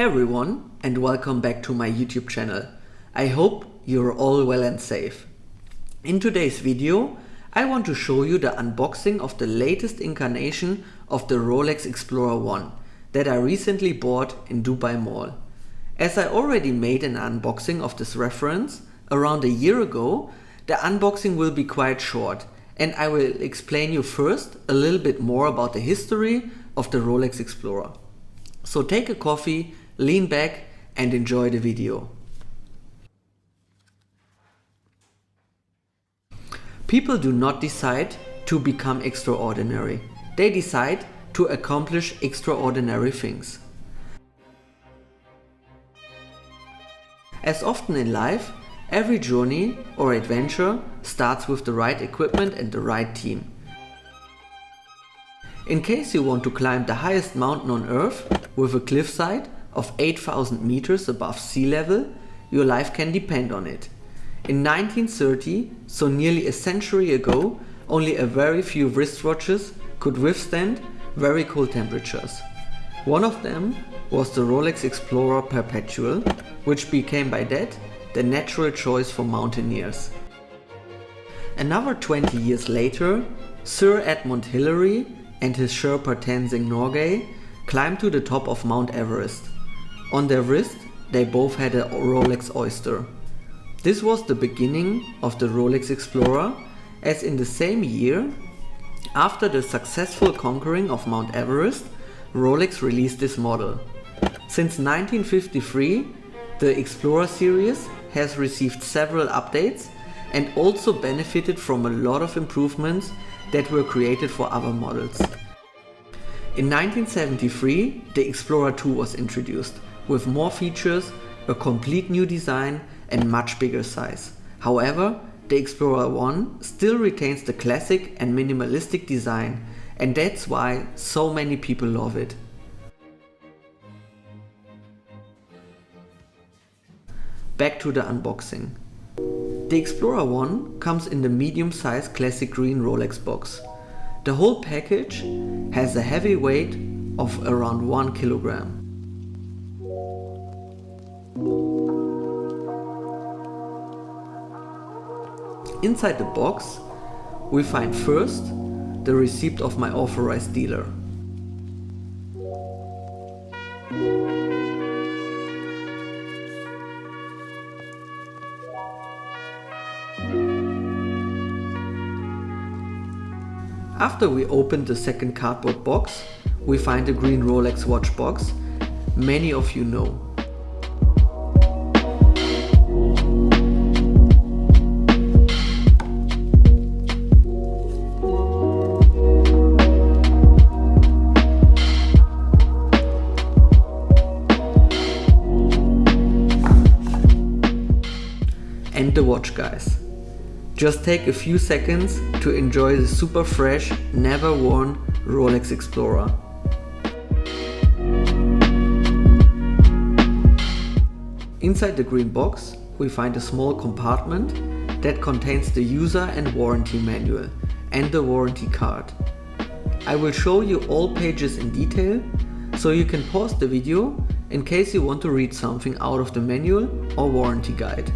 everyone, and welcome back to my YouTube channel. I hope you're all well and safe. In today's video, I want to show you the unboxing of the latest incarnation of the Rolex Explorer 1 that I recently bought in Dubai Mall. As I already made an unboxing of this reference around a year ago, the unboxing will be quite short, and I will explain you first a little bit more about the history of the Rolex Explorer. So take a coffee, lean back and enjoy the video. People do not decide to become extraordinary. They decide to accomplish extraordinary things. As often in life, every journey or adventure starts with the right equipment and the right team. In case you want to climb the highest mountain on Earth with a cliffside of 8,000 meters above sea level, your life can depend on it. In 1930, so nearly a century ago, only a very few wristwatches could withstand very cold temperatures. One of them was the Rolex Explorer Perpetual, which became by that the natural choice for mountaineers. Another 20 years later, Sir Edmund Hillary and his Sherpa Tenzing Norgay climbed to the top of Mount Everest. On their wrist, they both had a Rolex Oyster. This was the beginning of the Rolex Explorer, as in the same year, after the successful conquering of Mount Everest, Rolex released this model. Since 1953, the Explorer series has received several updates and also benefited from a lot of improvements that were created for other models. In 1973, the Explorer 2 was introduced, with more features, a complete new design and much bigger size. However, the Explorer 1 still retains the classic and minimalistic design, and that's why so many people love it. Back to the unboxing. The Explorer 1 comes in the medium-sized classic green Rolex box. The whole package has a heavy weight of around 1 kilogram. Inside the box, we find first the receipt of my authorized dealer. After we open the second cardboard box, we find the green Rolex watch box, many of you know. And the watch, guys. Just take a few seconds to enjoy the super fresh, never worn Rolex Explorer. Inside the green box, we find a small compartment that contains the user and warranty manual and the warranty card. I will show you all pages in detail, so you can pause the video in case you want to read something out of the manual or warranty guide.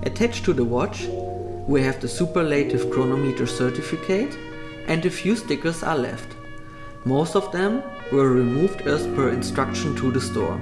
Attached to the watch, we have the superlative chronometer certificate and a few stickers are left. Most of them were removed as per instruction to the store.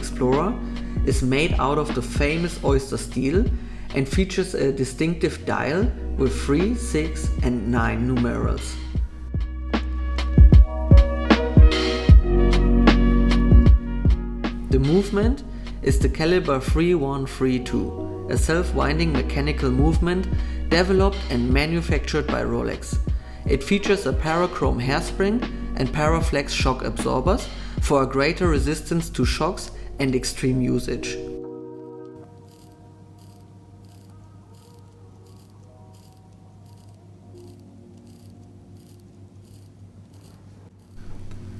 Explorer is made out of the famous oyster steel and features a distinctive dial with 3, 6 and 9 numerals. The movement is the caliber 3132, a self-winding mechanical movement developed and manufactured by Rolex. It features a parachrome hairspring and paraflex shock absorbers for a greater resistance to shocks and extreme usage.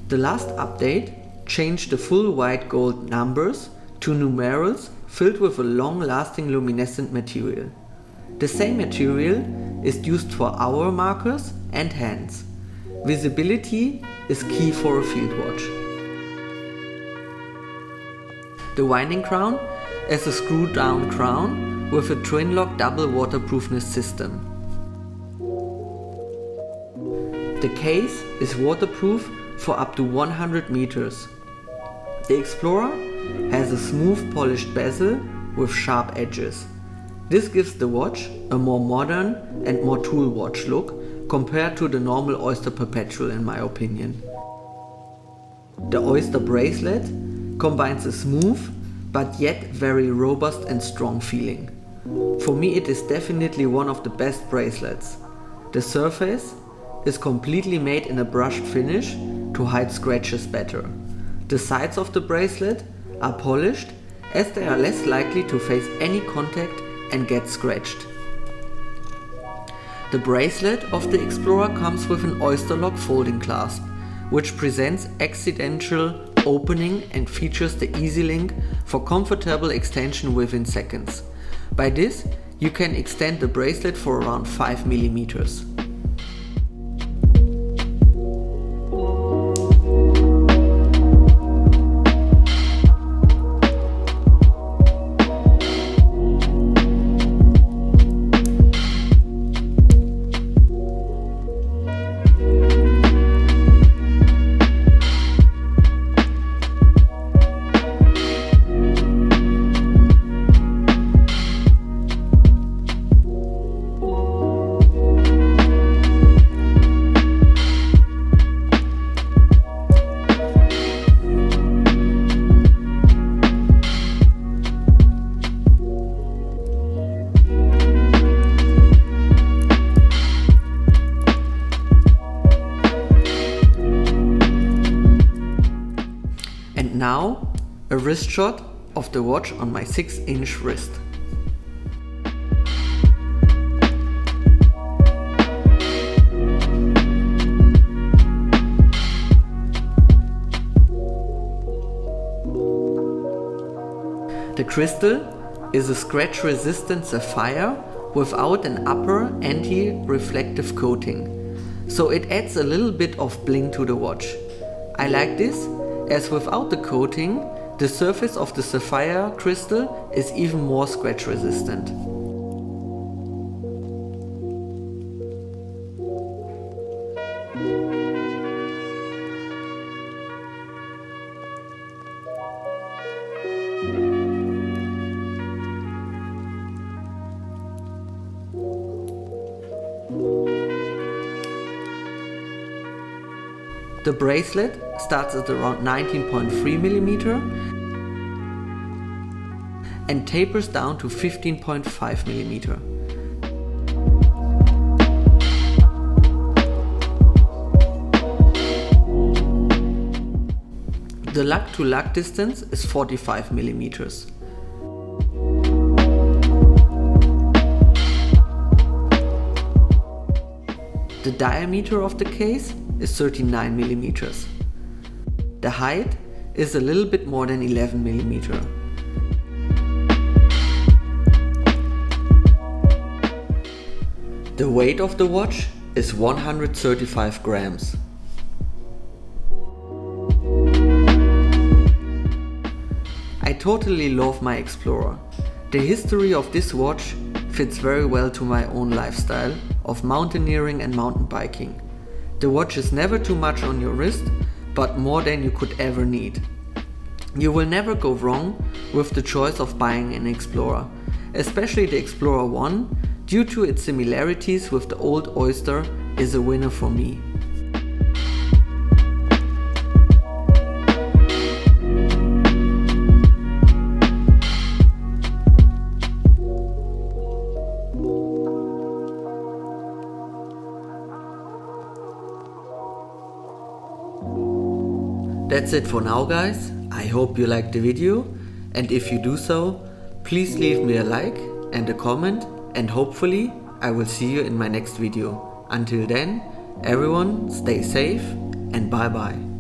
The last update changed the full white gold numbers to numerals filled with a long-lasting luminescent material. The same material is used for hour markers and hands. Visibility is key for a field watch. The winding crown is a screw-down crown with a twin-lock double waterproofness system. The case is waterproof for up to 100 meters. The Explorer has a smooth polished bezel with sharp edges. This gives the watch a more modern and more tool watch look compared to the normal Oyster Perpetual in my opinion. The Oyster bracelet combines a smooth but yet very robust and strong feeling. For me it is definitely one of the best bracelets. The surface is completely made in a brushed finish to hide scratches better. The sides of the bracelet are polished as they are less likely to face any contact and get scratched. The bracelet of the Explorer comes with an Oyster lock folding clasp, which presents accidental opening and features the Easy Link for comfortable extension within seconds. By this, you can extend the bracelet for around 5 millimeters. And now, a wrist shot of the watch on my 6-inch wrist. The crystal is a scratch-resistant sapphire without an upper anti-reflective coating, so it adds a little bit of bling to the watch. I like this, as without the coating, the surface of the sapphire crystal is even more scratch resistant. The bracelet starts at around 19.3mm and tapers down to 15.5mm. The lug-to-lug distance is 45mm. The diameter of the case is 39mm. The height is a little bit more than 11mm. The weight of the watch is 135 grams. I totally love my Explorer. The history of this watch fits very well to my own lifestyle of mountaineering and mountain biking. The watch is never too much on your wrist, but more than you could ever need. You will never go wrong with the choice of buying an Explorer, especially the Explorer 1, due to its similarities with the old Oyster, is a winner for me. That's it for now, guys. I hope you liked the video, and if you do so, please leave me a like and a comment, and hopefully I will see you in my next video. Until then, everyone stay safe and bye bye.